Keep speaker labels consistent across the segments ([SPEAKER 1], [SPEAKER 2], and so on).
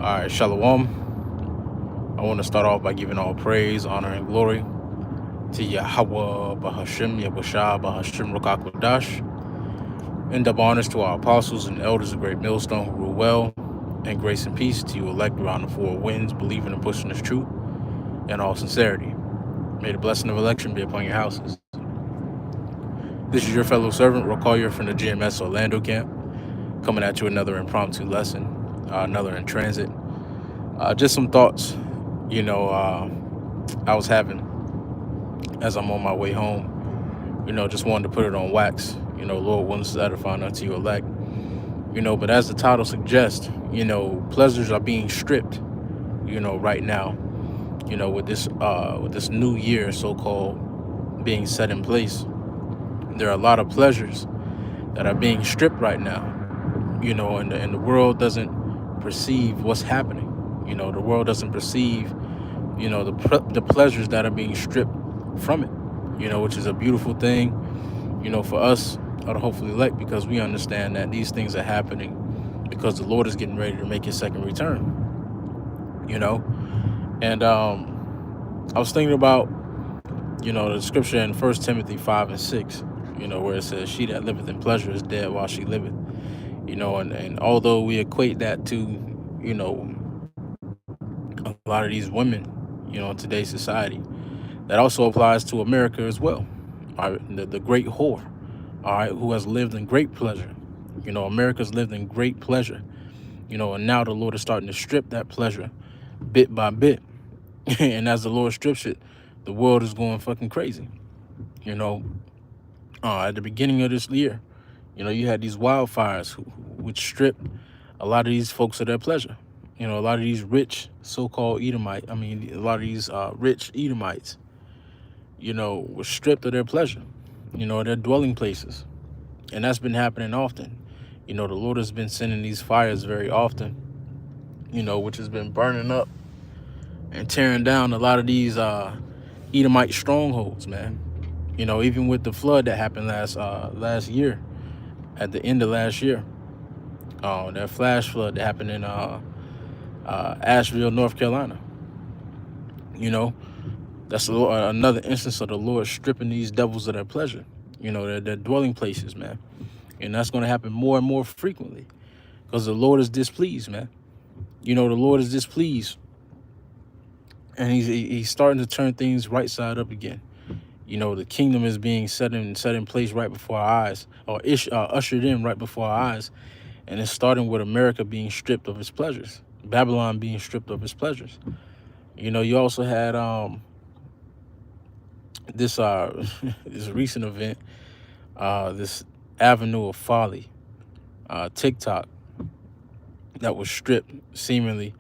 [SPEAKER 1] All right, Shalom. I want to start off by giving all praise, honor, and glory to Yahweh, Bahashim, Yahushua, Bahashim, Rukakwadash, and double honors to our apostles and elders of Great Millstone who rule well, and grace and peace to you elect around the four winds, believing and pushing this truth in all sincerity. May the blessing of election be upon your houses. This is your fellow servant, Rokoyer from the GMS Orlando camp, coming at you another impromptu lesson, another in transit. Just some thoughts, I was having as I'm on my way home. Just wanted to put it on wax. Lord willing to edify unto you elect. But as the title suggests, pleasures are being stripped, right now, with this new year so-called being set in place. There are a lot of pleasures that are being stripped right now, and the world doesn't perceive what's happening. The world doesn't perceive, the pleasures that are being stripped from it, which is a beautiful thing, for us, or hopefully elect, because we understand that these things are happening because the Lord is getting ready to make his second return, and I was thinking about, the scripture in 1 Timothy 5 and 6, where it says, she that liveth in pleasure is dead while she liveth, and although we equate that to, a lot of these women, in today's society, that also applies to America as well. All right, the great whore, all right, who has lived in great pleasure. America's lived in great pleasure, and now the Lord is starting to strip that pleasure bit by bit. And as the Lord strips it, the world is going fucking crazy. At the beginning of this year, you had these wildfires which stripped a lot of these folks of their pleasure. A lot of these rich so-called a lot of these rich Edomites, were stripped of their pleasure, their dwelling places. And that's been happening often. The Lord has been sending these fires very often, which has been burning up and tearing down a lot of these Edomite strongholds, man. Even with the flood that happened last year, at the end of last year, that flash flood that happened in Asheville, North Carolina. That's another instance of the Lord stripping these devils of their pleasure, their dwelling places, man. And that's going to happen more and more frequently because the Lord is displeased, man. The Lord is displeased, and he's starting to turn things right side up again. The kingdom is being set in place right before our eyes, or ushered in right before our eyes. And it's starting with America being stripped of its pleasures, Babylon being stripped of its pleasures. You also had this this recent event, this avenue of folly, TikTok, that was stripped seemingly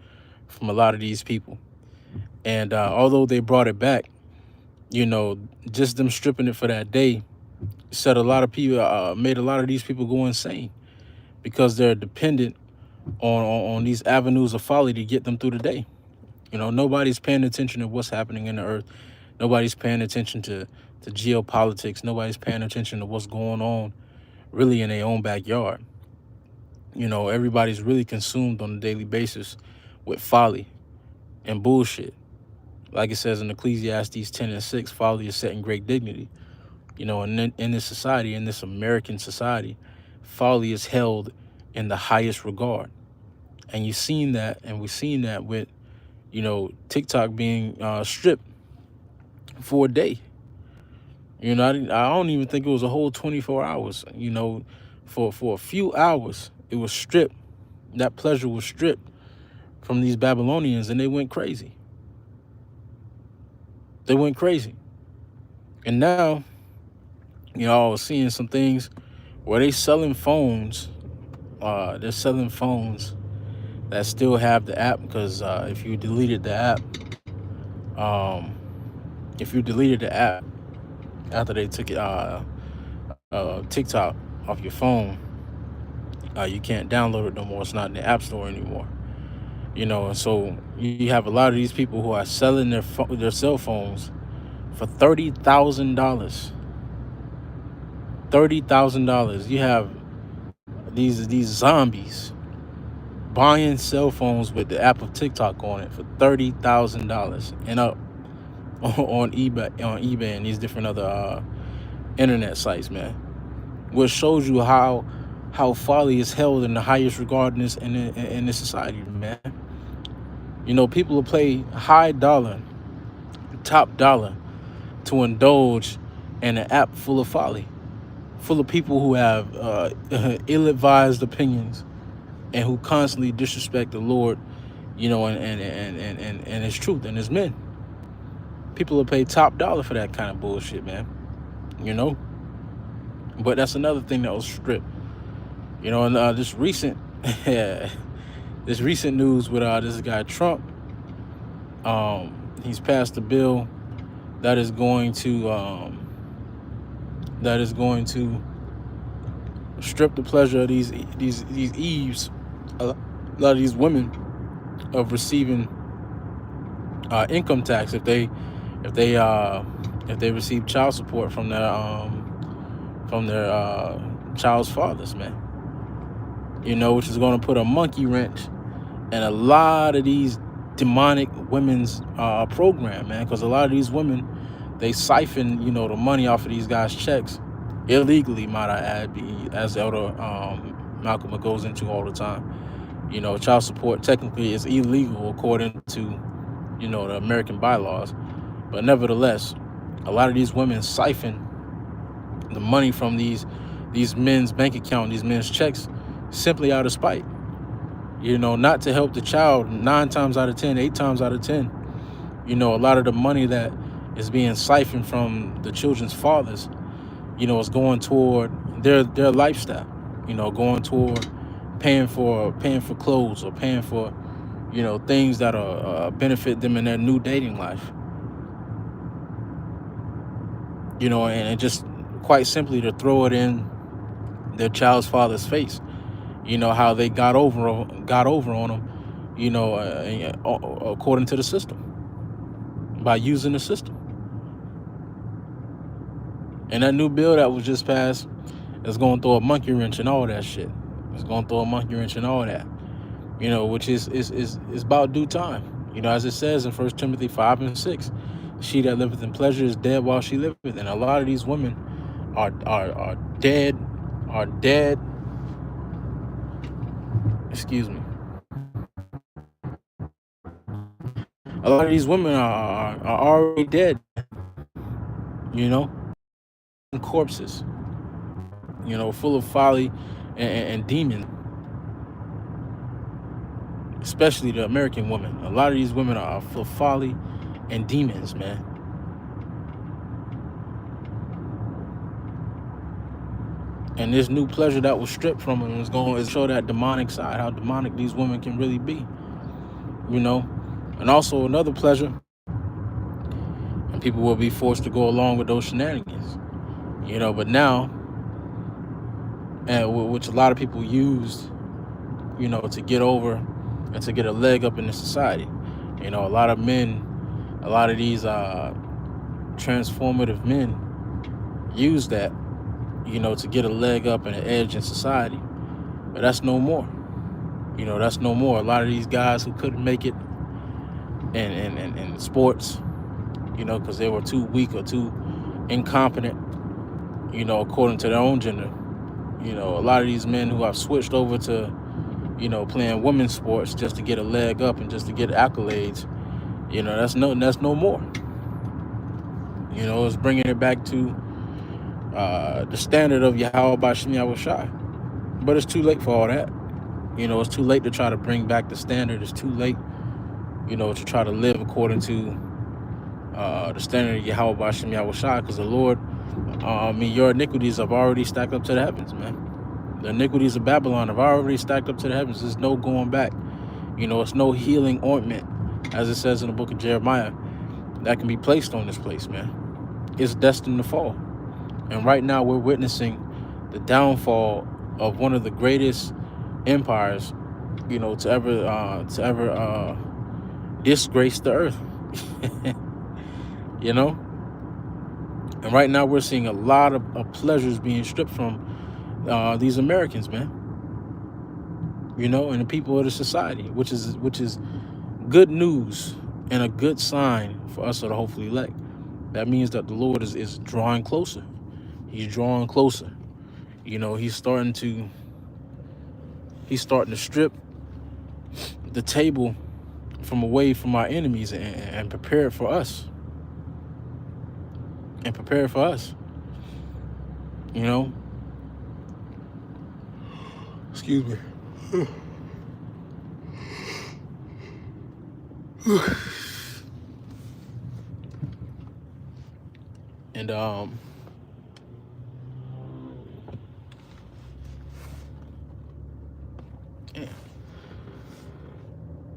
[SPEAKER 1] from a lot of these people. And although they brought it back, just them stripping it for that day said a lot of people, made a lot of these people go insane because they're dependent on these avenues of folly to get them through the day. Nobody's paying attention to what's happening in the earth. Nobody's paying attention to geopolitics. Nobody's paying attention to what's going on really in their own backyard. Everybody's really consumed on a daily basis with folly and bullshit. Like it says in Ecclesiastes 10 and 6, folly is set in great dignity. And in this society, in this American society, folly is held in the highest regard. And you've seen that, and we've seen that with, TikTok being stripped for a day. I don't even think it was a whole 24 hours. For a few hours, it was stripped. That pleasure was stripped from these Babylonians, and they went crazy. They went crazy. And now, I was seeing some things where they selling phones. They're selling phones that still have the app, because if you deleted the app, after they took it, TikTok off your phone, you can't download it no more. It's not in the App Store anymore. And so you have a lot of these people who are selling their cell phones for $30,000. $30,000. You have these zombies buying cell phones with the app of TikTok on it for $30,000 and up on eBay and these different other internet sites, man. Which shows you how folly is held in the highest regard in this society, man. You know, people will pay high dollar, top dollar to indulge in an app full of folly, full of people who have ill-advised opinions and who constantly disrespect the Lord, you know, and his truth and his men. People will pay top dollar for that kind of bullshit, man. You know? But that's another thing that was stripped. You know, and this recent this recent news with this guy Trump, he's passed a bill that is going to strip the pleasure of these Eves, a lot of these women, of receiving income tax if they receive child support from their child's fathers, man. You know, which is going to put a monkey wrench in a lot of these demonic women's program, man, because a lot of these women, they siphon, you know, the money off of these guys' checks illegally, might I add, as Elder Malcolm goes into all the time. You know, child support technically is illegal according to, you know, the American bylaws, but nevertheless, a lot of these women siphon the money from these men's bank account, these men's checks, simply out of spite. You know, not to help the child. 9 times out of 10, 8 times out of 10, you know, a lot of the money that is being siphoned from the children's fathers, you know, is going toward their lifestyle. You know, going toward paying for clothes or paying for, you know, things that are benefit them in their new dating life. You know, and just quite simply to throw it in their child's father's face. You know, how they got over on them, you know, according to the system, by using the system. And that new bill that was just passed is going to throw a monkey wrench in all that shit. It's going to throw a monkey wrench in all that, you know, which is about due time. You know, as it says in 1 Timothy 5:6, she that liveth in pleasure is dead while she liveth. And a lot of these women are dead. Excuse me. A lot of these women are already dead, you know, corpses, you know, full of folly and demon, especially the American women. A lot of these women are full of folly and demons, man. And this new pleasure that was stripped from them is going to show that demonic side, how demonic these women can really be, you know. And also another pleasure, and people will be forced to go along with those shenanigans, you know. But now, and which a lot of people used, you know, to get over and to get a leg up in the society. You know, a lot of men, a lot of these transformative men use that, you know, to get a leg up and an edge in society. But that's no more. You know, that's no more. A lot of these guys who couldn't make it in sports, you know, because they were too weak or too incompetent, you know, according to their own gender. You know, a lot of these men who have switched over to, you know, playing women's sports just to get a leg up and just to get accolades, you know, that's no more. You know, it's bringing it back to the standard of Yahweh Bashim Yahushai. But it's too late for all that. You know, it's too late to try to bring back the standard. It's too late, you know, to try to live according to the standard of Yahweh Bashim Yahushai, because the Lord, your iniquities have already stacked up to the heavens, man. The iniquities of Babylon have already stacked up to the heavens. There's no going back. You know, it's no healing ointment, as it says in the book of Jeremiah, that can be placed on this place, man. It's destined to fall. And right now we're witnessing the downfall of one of the greatest empires, you know, to ever disgrace the earth. You know? And right now we're seeing a lot of pleasures being stripped from these Americans, man. and the people of the society, which is good news and a good sign for us, to hopefully elect. That means that the Lord is drawing closer. He's drawing closer. He's starting to strip the table from away from our enemies, and prepare it for us. And prepare it for us. You know, excuse me. And yeah.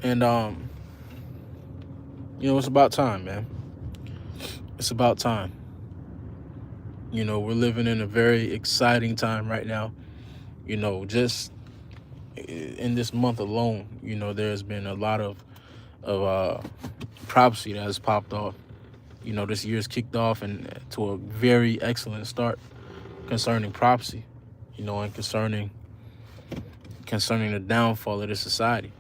[SPEAKER 1] And it's about time, man. It's about time. We're living in a very exciting time right now. Just in this month alone, there's been a lot of prophecy that has popped off. This year's kicked off and to a very excellent start concerning prophecy, and concerning the downfall of this society.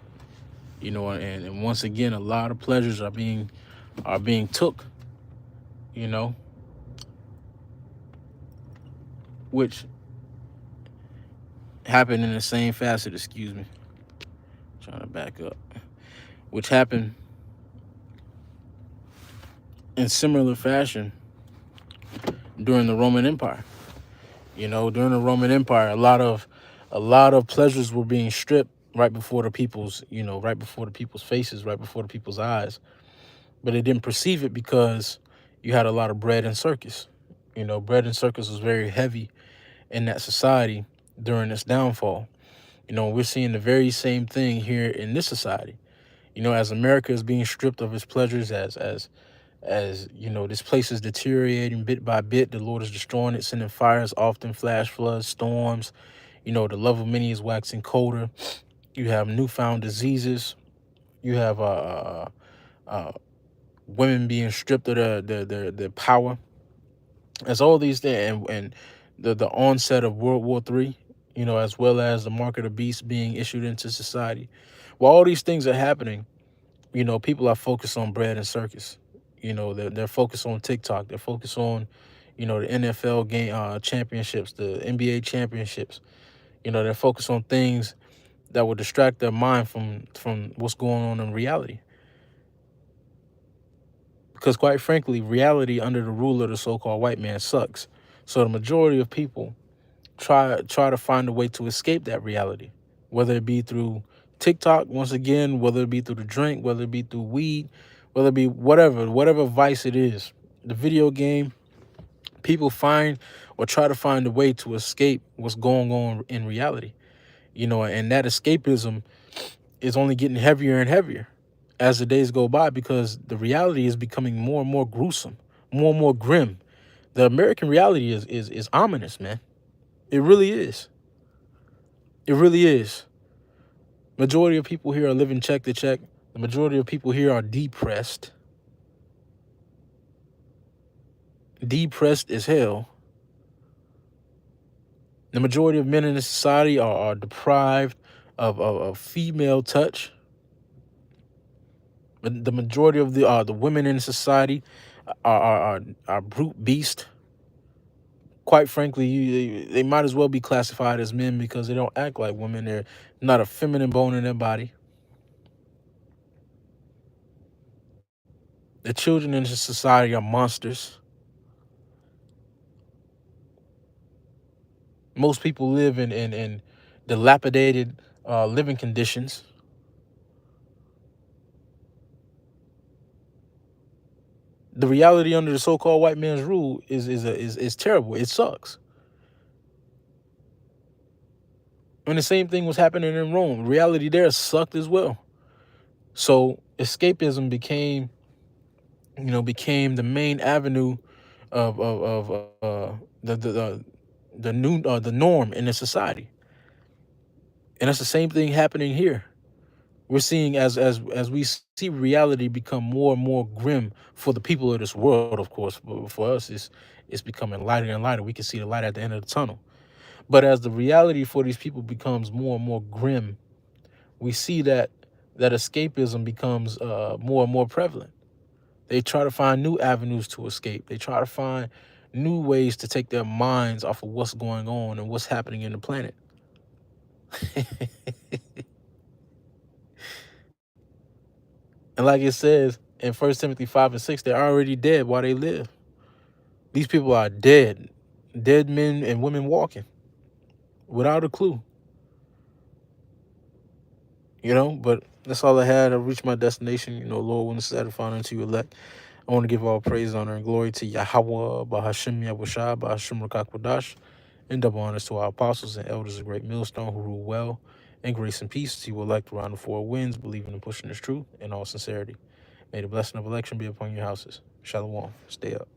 [SPEAKER 1] And once again, a lot of pleasures are being took, which happened in the same facet. Excuse me, trying to back up. Which happened in similar fashion during the Roman Empire. During the Roman Empire, a lot of pleasures were being stripped right before the people's, right before the people's faces, right before the people's eyes. But they didn't perceive it because you had a lot of bread and circus. Bread and circus was very heavy in that society during its downfall. We're seeing the very same thing here in this society. As America is being stripped of its pleasures, as this place is deteriorating bit by bit, the Lord is destroying it, sending fires, often flash floods, storms. The love of many is waxing colder. You have newfound diseases. You have women being stripped of their power. As all these things, and the onset of World War III, as well as the mark of the beast being issued into society. While all these things are happening, people are focused on bread and circus. They're focused on TikTok. They're focused on, the NFL game championships, the NBA championships. They're focused on things that will distract their mind from what's going on in reality. Because quite frankly, reality under the rule of the so-called white man sucks. So the majority of people try to find a way to escape that reality, whether it be through TikTok, once again, whether it be through the drink, whether it be through weed, whether it be whatever vice it is, the video game. People find or try to find a way to escape what's going on in reality, and that escapism is only getting heavier and heavier as the days go by, because the reality is becoming more and more gruesome, more and more grim. The American reality is ominous, man. It really is. It really is. Majority of people here are living check to check. The majority of people here are depressed. Depressed as hell. The majority of men in this society are deprived of female touch. The majority of the women in society are brute beast. Quite frankly, they might as well be classified as men because they don't act like women. They're not a feminine bone in their body. The children in this society are monsters. Most people live in dilapidated living conditions. The reality under the so-called white man's rule is terrible. It sucks. And the same thing was happening in Rome. Reality there sucked as well. So escapism became the main avenue of the norm in the society. And that's the same thing happening here. We're seeing as we see reality become more and more grim for the people of this world, of course. But for us, it's becoming lighter and lighter. We can see the light at the end of the tunnel. But as the reality for these people becomes more and more grim, we see that escapism becomes more and more prevalent. They try to find new avenues to escape. They try to find new ways to take their minds off of what's going on and what's happening in the planet. And like it says in 1 Timothy 5 and 6, they're already dead while they live. These people are dead. Dead men and women walking without a clue. But that's all I had. I reached my destination. Lord, when it's satisfied unto you elect. I want to give all praise, honor, and glory to Yahweh, Bahashim Yahushua, Bahashim Rakakwadash, and double honors to our apostles and elders of Great Millstone who rule well, and grace and peace to you elect around the four winds, believing and pushing this truth in all sincerity. May the blessing of election be upon your houses. Shalom. Stay up.